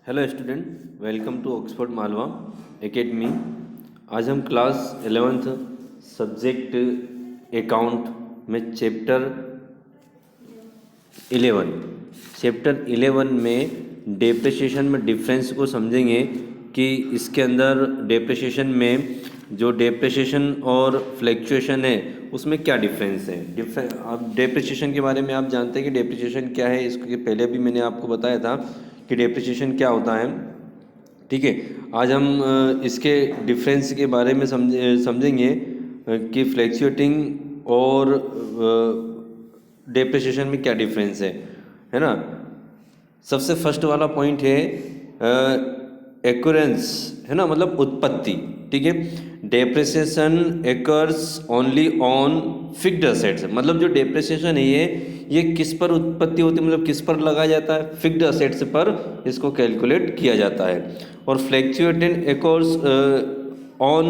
Hello student, welcome to Oxford Malwa academy. आज हम class 11th subject account में chapter 11 में डेप्रिसिएशन में डिफरेंस को समझेंगे कि इसके अंदर डेप्रिसिएशन में जो डेप्रिसिएशन और फ्लैक्चुएशन है उसमें क्या डिफरेंस है। आप डेप्रिसिएशन के बारे में आप जानते हैं कि डेप्रिसिएशन क्या है। इसके पहले भी मैंने आपको बताया था कि डेप्रिसिएशन क्या होता है। ठीक है, आज हम इसके डिफरेंस के बारे में समझेंगे कि फ्लैक्चुएटिंग और डेप्रिसिएशन में क्या डिफरेंस है ना। सबसे फर्स्ट वाला पॉइंट है एक्यूरेंस, है ना, मतलब उत्पत्ति। ठीक है, depreciation acres only on fixed assets, मतलब जो डेप्रिसिएशन है ये किस पर उत्पत्ति होती है, मतलब किस पर लगाया जाता है, फिक्स्ड असेट्स पर इसको कैलकुलेट किया जाता है। और fluctuating acres on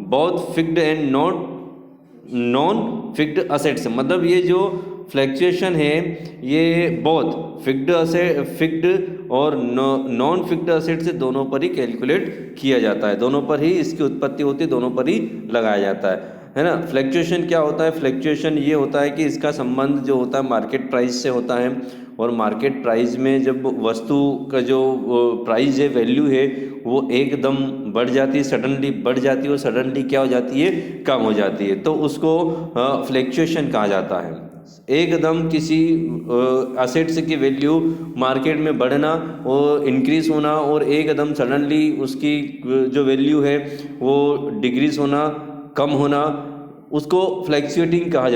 both fixed and non fixed assets, मतलब ये जो फ्लैक्चुएशन है ये बहुत फिक्स्ड और नॉन फिक्स्ड असेट से दोनों पर ही कैलकुलेट किया जाता है, दोनों पर ही इसकी उत्पत्ति होती है, दोनों पर ही लगाया जाता है ना। फ्लैक्चुएशन क्या होता है? फ्लैक्चुएशन ये होता है कि इसका संबंध जो होता है मार्केट प्राइस से होता है, और मार्केट प्राइस में जब वस्तु का जो प्राइस है, वैल्यू है, वो एकदम बढ़ जाती है, सडनली बढ़ जाती है और सडनली क्या हो जाती है, कम हो जाती है, तो उसको फ्लैक्चुएशन कहा जाता है। एकदम किसी असेट्स की वैल्यू मार्केट में बढ़ना और इंक्रीज होना, और एकदम सडनली उसकी जो वैल्यू है वो डिक्रीज होना, कम होना, उसको फ्लैक्चुएशन कहा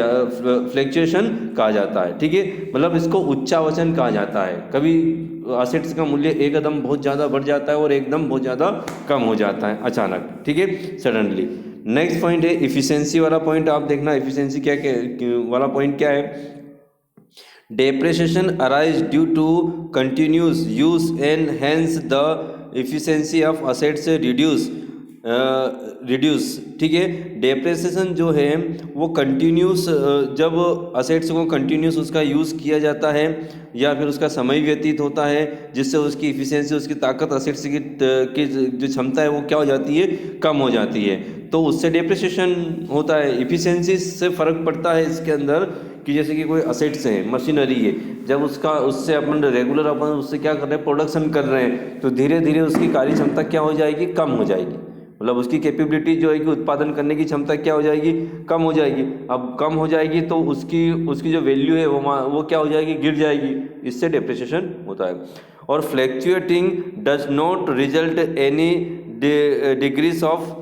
जाता है। ठीक है, मतलब इसको उच्चावचन कहा जाता है। कभी असेट्स का मूल्य एकदम बहुत ज़्यादा बढ़ जाता है और एकदम बहुत ज़्यादा कम हो जाता है अचानक। ठीक है, सडनली। नेक्स्ट पॉइंट है इफिशिएंसी वाला पॉइंट। आप देखना इफिशिएंसी क्या वाला पॉइंट क्या है। Depreciation arise due to continuous use and hence the efficiency of assets reduce. ठीक है, डेप्रिसिएशन जो है वो कंटिन्यूस, जब असेट्स को कंटिन्यूस उसका यूज़ किया जाता है या फिर उसका समय व्यतीत होता है, जिससे उसकी इफिशिएंसी, उसकी ताकत, असेट्स की जो क्षमता है वो क्या हो जाती है, कम हो जाती है, तो उससे डेप्रिसिएशन होता है। इफिशिएंसी से फ़र्क पड़ता है इसके अंदर कि जैसे कि कोई असेट्स है, मशीनरी है, जब उससे अपन रेगुलर अपन उससे क्या कर रहे हैं, प्रोडक्शन कर रहे हैं, तो धीरे धीरे उसकी कार्य क्षमता क्या हो जाएगी, कम हो जाएगी, मतलब उसकी कैपेबिलिटी जो है कि उत्पादन करने की क्षमता क्या हो जाएगी, कम हो जाएगी। अब कम हो जाएगी तो उसकी जो वैल्यू है वो क्या हो जाएगी, गिर जाएगी, इससे डेप्रिसिएशन होता है। और fluctuating does not result any decrease of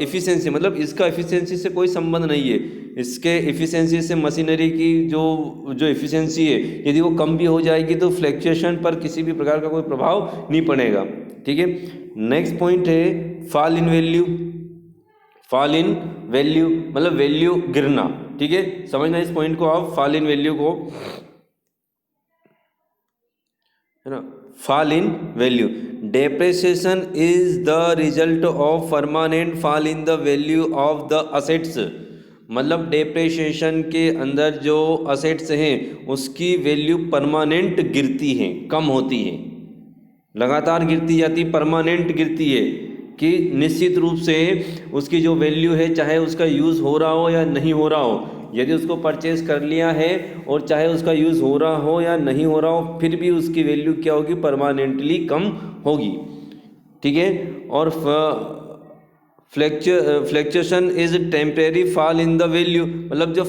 efficiency, मतलब इसका इफिशिएंसी से कोई संबंध नहीं है। इसके इफिशिएंसी से मशीनरी की जो इफिशिएंसी है, यदि वो कम भी हो जाएगी तो फ्लैक्चुएशन पर किसी भी प्रकार का कोई प्रभाव नहीं पड़ेगा। ठीक है, नेक्स्ट पॉइंट है fall in value. Fall in value मतलब वैल्यू गिरना। ठीक है, समझना इस पॉइंट को आप, फॉल इन वैल्यू को, है ना। Fall in value, depreciation is the result of permanent fall in the value of the assets, मतलब डेप्रिसिएशन के अंदर जो असेट्स हैं उसकी वैल्यू परमानेंट गिरती है, कम होती है, लगातार गिरती जाती, परमानेंट गिरती है, कि निश्चित रूप से उसकी जो वैल्यू है, चाहे उसका यूज़ हो रहा हो या नहीं हो रहा हो, यदि उसको परचेज कर लिया है और चाहे उसका यूज़ हो रहा हो या नहीं हो रहा हो, फिर भी उसकी वैल्यू क्या होगी, परमानेंटली कम होगी। ठीक है, और fluctuation is temporary fall in the value, मतलब जो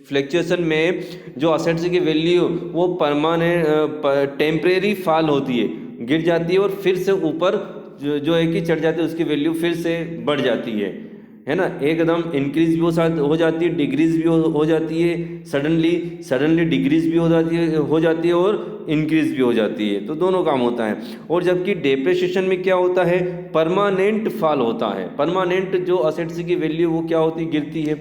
फ्लैक्चुएशन में जो असेट्स की वैल्यू वो परमानेंट टेम्परेरी फॉल होती है, गिर जाती है और फिर से ऊपर जो है कि चढ़ जाती है, उसकी वैल्यू फिर से बढ़ जाती है ना। एकदम इंक्रीज भी हो जाती है, डिक्रीज भी हो जाती है, सडनली डिक्रीज भी हो जाती है और इंक्रीज भी हो जाती है, तो दोनों काम होता है। और जबकि डेप्रिसिएशन में क्या होता है, परमानेंट फॉल होता है, परमानेंट जो असेट्स की वैल्यू वो क्या होती है, गिरती है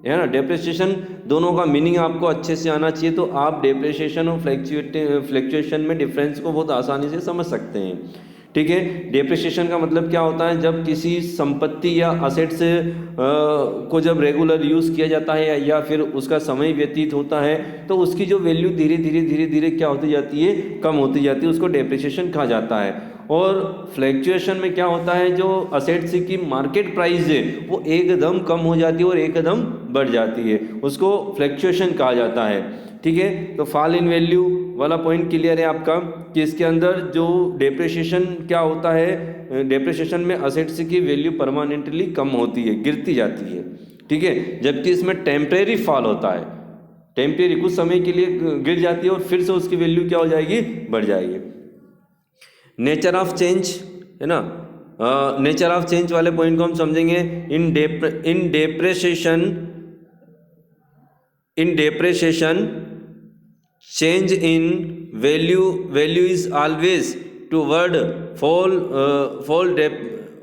ना। डेप्रिसिएशन दोनों का मीनिंग आपको अच्छे से आना चाहिए, तो आप डेप्रिसिएशन और फ्लैक्चुएशन में डिफरेंस को बहुत आसानी से समझ सकते हैं। ठीक है। डेप्रिसिएशन का मतलब क्या होता है, जब किसी संपत्ति या असेट्स को जब रेगुलर यूज़ किया जाता है या फिर उसका समय व्यतीत होता है तो उसकी जो वैल्यू धीरे धीरे क्या होती जाती है, कम होती जाती है, उसको डेप्रिसिएशन कहा जाता है। और फ्लैक्चुएशन में क्या होता है, जो असेट्स की मार्केट प्राइस है वो एकदम कम हो जाती है और एकदम बढ़ जाती है, उसको फ्लैक्चुएशन कहा जाता है। ठीक है, तो फॉल इन वैल्यू वाला पॉइंट क्लियर है आपका कि इसके अंदर जो डेप्रिसिएशन क्या होता है, डेप्रिसिएशन में असेट्स की वैल्यू परमानेंटली कम होती है, गिरती जाती है। ठीक है, जबकि इसमें टेम्परेरी फॉल होता है, टेम्परेरी कुछ समय के लिए गिर जाती है और फिर से उसकी वैल्यू क्या हो जाएगी, बढ़ जाएगी। नेचर ऑफ चेंज है ना, नेचर ऑफ चेंज वाले पॉइंट को हम समझेंगे। In depreciation change in value is always toward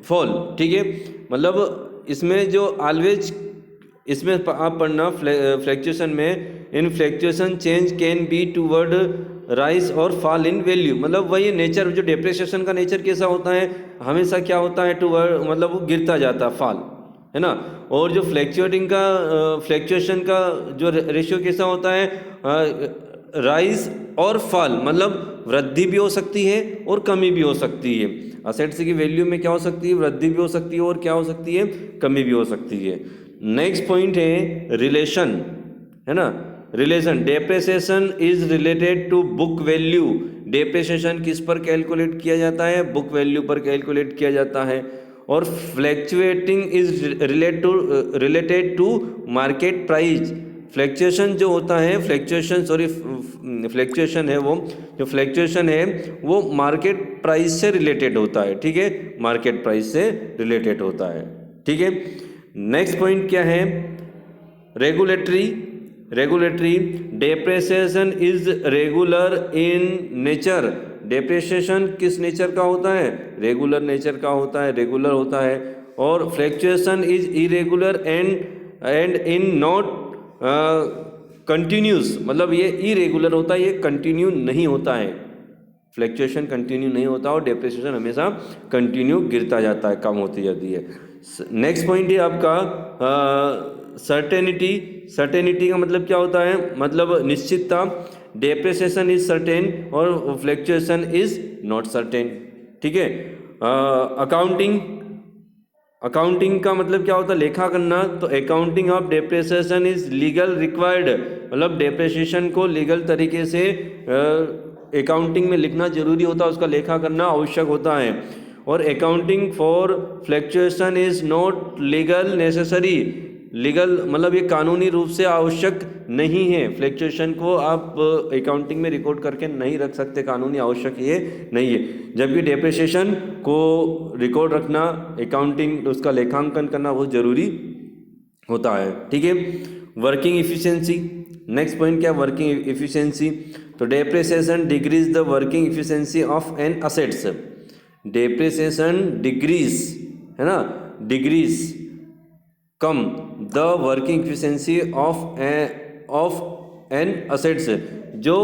fall. ठीक है, मतलब इसमें जो ऑलवेज, इसमें आप पढ़ना फ्लैक्चुएशन में, in fluctuation change can be toward rise और फॉल इन वैल्यू, मतलब वही नेचर, जो डेप्रिसिएशन का नेचर कैसा होता है, हमेशा क्या होता है, टूवर्ड मतलब वो गिरता जाता है, फॉल है ना। और जो फ्लैक्चुएशन का जो रेशियो कैसा होता है, राइज और फॉल, मतलब वृद्धि भी हो सकती है और कमी भी हो सकती है। असेट्स की वैल्यू में क्या हो सकती है, वृद्धि भी हो सकती है और क्या हो सकती है, कमी भी हो सकती है। नेक्स्ट पॉइंट है रिलेशन, है ना, relation. Depreciation is related to book value. Depreciation किस पर कैलकुलेट किया जाता है, बुक वैल्यू पर कैलकुलेट किया जाता है। और fluctuating is related to market price. Fluctuation जो होता है, फ्लैक्चुएशन है वो, जो फ्लैक्चुएशन है वो मार्केट प्राइस से रिलेटेड होता है। ठीक है, मार्केट प्राइस से रिलेटेड होता है। ठीक है, नेक्स्ट पॉइंट क्या है, regulatory. Depreciation is regular in nature. Depreciation किस नेचर का होता है, रेगुलर नेचर का होता है, रेगुलर होता है। और fluctuation is irregular and in not continuous, मतलब ये इरेगुलर होता है, ये कंटिन्यू नहीं होता है। फ्लैक्चुएशन कंटिन्यू नहीं होता और डेप्रिसिएशन हमेशा कंटिन्यू गिरता जाता है, कम होती जाती है। नेक्स्ट पॉइंट है आपका सर्टेनिटी। सर्टेनिटी का मतलब क्या होता है, मतलब निश्चितता। डेप्रिसिएशन इज सर्टेन और फ्लैक्चुएशन इज नॉट सर्टेन। ठीक है, अकाउंटिंग का मतलब क्या होता है, लेखा करना। तो accounting of depreciation is legal required, मतलब डेप्रिसिएशन को लीगल तरीके से अकाउंटिंग में लिखना जरूरी होता है, उसका लेखा करना आवश्यक होता है। और accounting for fluctuation is not legal necessary. Legal मतलब ये कानूनी रूप से आवश्यक नहीं है, फ्लैक्चुएशन को आप अकाउंटिंग में रिकॉर्ड करके नहीं रख सकते, कानूनी आवश्यक ये नहीं है। जबकि डेप्रिसिएशन को रिकॉर्ड रखना, अकाउंटिंग उसका लेखांकन करना बहुत ज़रूरी होता है। ठीक है, वर्किंग इफिशिएंसी। नेक्स्ट पॉइंट क्या, वर्किंग इफिशिएंसी। तो depreciation decrease the working efficiency of an assets. Depreciation decrease, है ना, डिक्रीज कम the working efficiency of an assets. जो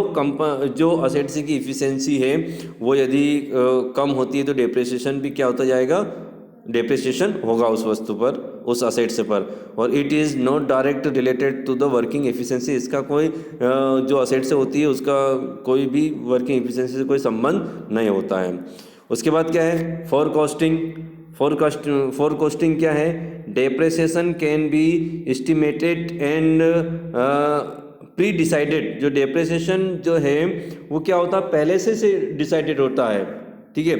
असेट्स की इफिशिएंसी है वो यदि कम होती है तो डेप्रिसिएशन भी क्या होता जाएगा, डेप्रिसिएशन होगा उस वस्तु पर, उस असेट्स पर। और it is not direct related to the working efficiency. इसका कोई जो असेट्स होती है उसका कोई भी वर्किंग एफिशिएंसी से कोई संबंध नहीं होता है। उसके बाद क्या है, फोरकास्टिंग क्या है, depreciation can be estimated and pre decided. जो डेप्रिसिएशन जो है वो क्या होता है, पहले से डिसाइडेड होता है। ठीक है,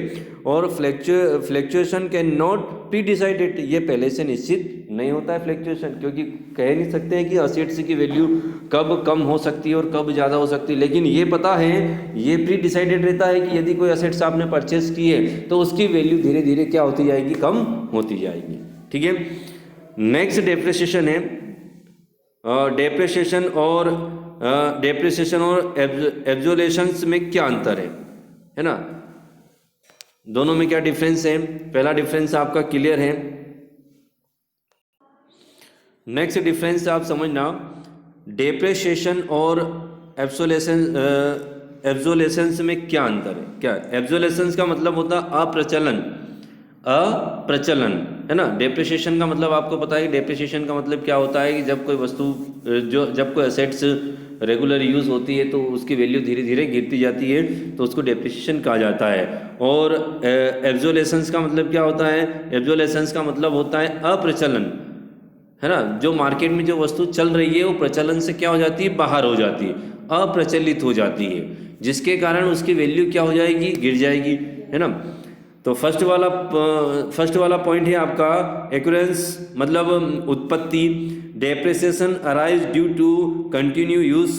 और fluctuation can not pre decided, ये पहले से निश्चित नहीं होता है फ्लैक्चुएशन, क्योंकि कह नहीं सकते हैं कि असेट्स की वैल्यू कब कम हो सकती है और कब ज़्यादा हो सकती है। लेकिन ये पता है, ये प्री डिसाइडेड रहता है कि यदि कोई असेट्स आपने परचेस की है तो उसकी वैल्यू धीरे धीरे क्या होती जाएगी, कम होती जाएगी। ठीक है, नेक्स्ट डेप्रिसिएशन है, डेप्रिसिएशन और एब्जोलेशंस में क्या अंतर है ना, दोनों में क्या डिफरेंस है। पहला डिफरेंस आपका क्लियर है। नेक्स्ट डिफरेंस आप समझना, डेप्रिसिएशन और एब्सोलेशन एब्जोलेशंस में क्या अंतर है? क्या एब्जोलेशंस का मतलब होता है अप्रचलन, अप्रचलन, है ना। डेप्रिसिएशन का मतलब आपको पता है कि डेप्रिसिएशन का मतलब क्या होता है कि जब कोई वस्तु जब कोई असेट्स रेगुलर यूज़ होती है तो उसकी वैल्यू धीरे धीरे गिरती जाती है, तो उसको डेप्रिसिएशन कहा जाता है। और एब्जोलेशंस का मतलब क्या होता है? एब्जोलेशंस का मतलब होता है अप्रचलन, है ना। जो मार्केट में जो वस्तु चल रही है वो प्रचलन से क्या हो जाती है? बाहर हो जाती है, अप्रचलित हो जाती है, जिसके कारण उसकी वैल्यू क्या हो जाएगी? गिर जाएगी, है ना। तो फर्स्ट वाला पॉइंट है आपका एक्यूरेंस, मतलब उत्पत्ति। Depreciation arise due to continue use,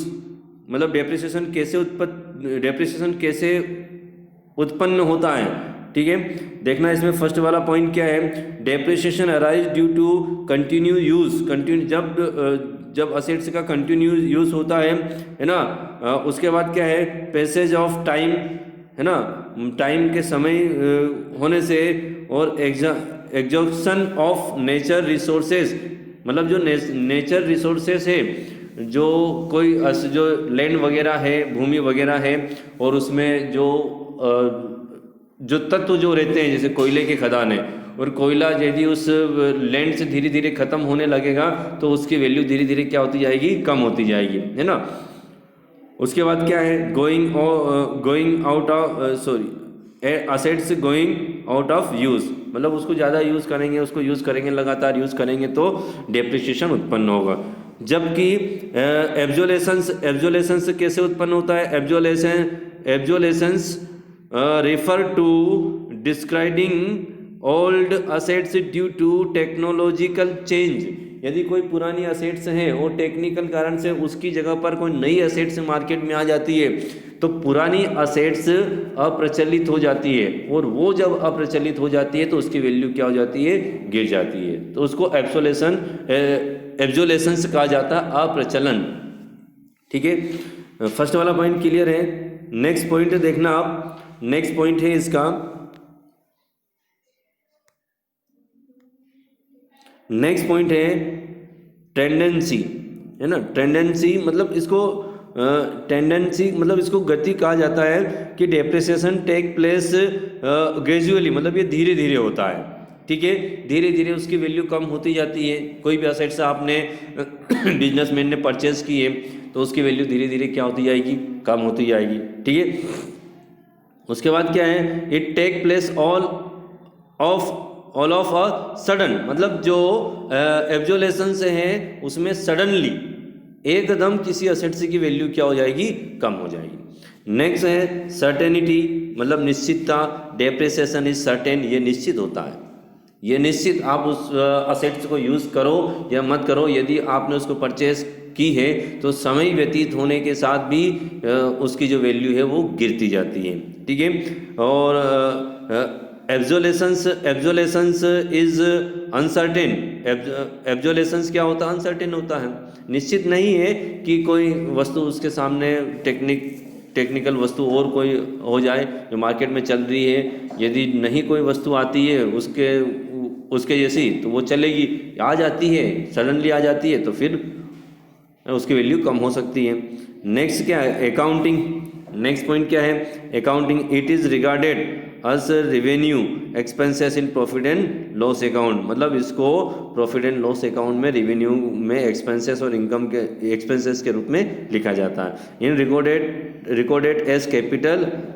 मतलब डेप्रिसिएशन कैसे उत्पन्न होता है, ठीक है। देखना इसमें फर्स्ट वाला पॉइंट क्या है? Depreciation arise due to continue use. जब असेट्स का कंटिन्यू यूज होता है ना। उसके बाद क्या है? पैसेज ऑफ टाइम, है ना, टाइम के समय होने से, और एग्जॉक्शन ऑफ नेचर रिसोर्सेज, मतलब जो नेचर रिसोर्सेज है, जो लैंड वगैरह है, भूमि वगैरह है, और उसमें जो तत्व जो रहते हैं, जैसे कोयले के खदान है, और कोयला यदि उस लैंड से धीरे धीरे ख़त्म होने लगेगा तो उसकी वैल्यू धीरे धीरे क्या होती जाएगी? कम होती जाएगी, है ना। उसके बाद क्या है? Going out of assets going out of use, मतलब उसको ज़्यादा यूज़ करेंगे, उसको यूज़ करेंगे, लगातार यूज़ करेंगे तो डेप्रिसिएशन उत्पन्न होगा। जबकि एब्जोलेशंस कैसे उत्पन्न होता है? Obsolescence refer to describing old assets due to technological change. यदि कोई पुरानी असेट्स है और टेक्निकल कारण से उसकी जगह पर कोई नई असेट्स मार्केट में आ जाती है, तो पुरानी असेट्स अप्रचलित हो जाती है, और वो जब अप्रचलित हो जाती है तो उसकी वैल्यू क्या हो जाती है? गिर जाती है। तो उसको एब्जोलेशंस कहा जाता है, अप्रचलन, ठीक है। फर्स्ट वाला पॉइंट क्लियर है। नेक्स्ट पॉइंट देखना आप, नेक्स्ट पॉइंट है इसका, नेक्स्ट पॉइंट है टेंडेंसी, है ना। टेंडेंसी मतलब इसको गति कहा जाता है कि डेप्रिसिएशन टेक प्लेस ग्रेजुअली, मतलब ये धीरे धीरे होता है, ठीक है। धीरे धीरे उसकी वैल्यू कम होती जाती है। कोई भी असेट्स आपने बिजनेसमैन ने परचेज की है तो उसकी वैल्यू धीरे धीरे क्या होती जाएगी? कम होती जाएगी, ठीक है। उसके बाद क्या है? It take place all of a sudden, मतलब जो एब्जोलेशन से है उसमें सडनली एकदम किसी असेट्स की वैल्यू क्या हो जाएगी? कम हो जाएगी। नेक्स्ट है सर्टेनिटी, मतलब निश्चितता। डेप्रिसिएशन इज सर्टेन, ये निश्चित होता है, ये निश्चित, आप उस असेट्स को यूज़ करो या मत करो, यदि आपने उसको परचेज की है तो समय व्यतीत होने के साथ भी उसकी जो वैल्यू है वो गिरती जाती है, ठीक है। और एब्जोलेशंस इज अनसर्टेन। एब्जोलेशंस क्या होता है? अनसर्टेन होता है, निश्चित नहीं है कि कोई वस्तु उसके सामने टेक्निकल वस्तु और कोई हो जाए जो मार्केट में चल रही है, यदि नहीं कोई वस्तु आती है उसके जैसी तो वो चलेगी, आ जाती है सडनली आ जाती है तो फिर उसकी वैल्यू कम हो सकती है। नेक्स्ट क्या है? अकाउंटिंग। नेक्स्ट पॉइंट क्या है? Accounting. It is regarded as revenue expenses in profit and loss account, मतलब इसको प्रॉफिट एंड लॉस अकाउंट में रेवेन्यू में एक्सपेंसेस और इनकम के एक्सपेंसेस के रूप में लिखा जाता है। In recorded as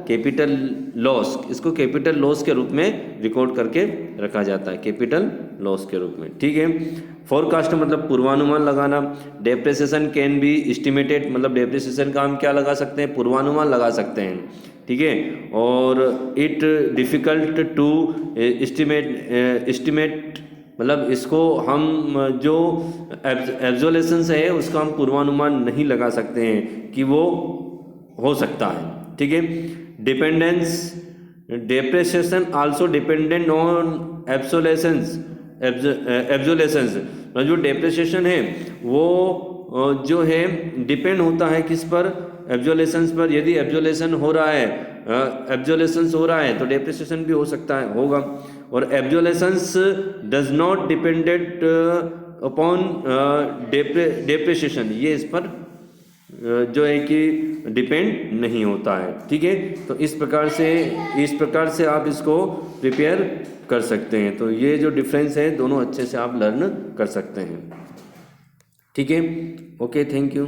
capital loss, इसको कैपिटल लॉस के रूप में रिकॉर्ड करके रखा जाता है, कैपिटल लॉस के रूप में, ठीक है। फोरकास्ट मतलब पूर्वानुमान लगाना। डेप्रिसिएशन कैन बी एस्टिमेटेड, मतलब डेप्रिसिएशन का हम क्या लगा सकते हैं? पूर्वानुमान लगा सकते हैं, ठीक है। और इट डिफ़िकल्ट टू एस्टिमेट, मतलब इसको हम जो एब्जोलेशंस है उसका हम पूर्वानुमान नहीं लगा सकते हैं कि वो हो सकता है, ठीक है। Dependence. Depreciation also dependent on obsolescence. जो डेप्रिसिएशन है वो जो है डिपेंड होता है किस पर? एब्जोलेशंस पर। यदि एब्जोलेशन हो रहा है तो डेप्रिसिएशन भी हो सकता है, होगा। और obsolescence does not dependent upon depreciation, ये इस पर जो है कि डिपेंड नहीं होता है। ठीक है, तो इस प्रकार से आप इसको प्रिपेयर कर सकते हैं। तो ये जो डिफरेंस है दोनों अच्छे से आप लर्न कर सकते हैं। ठीक है, ओके, थैंक यू।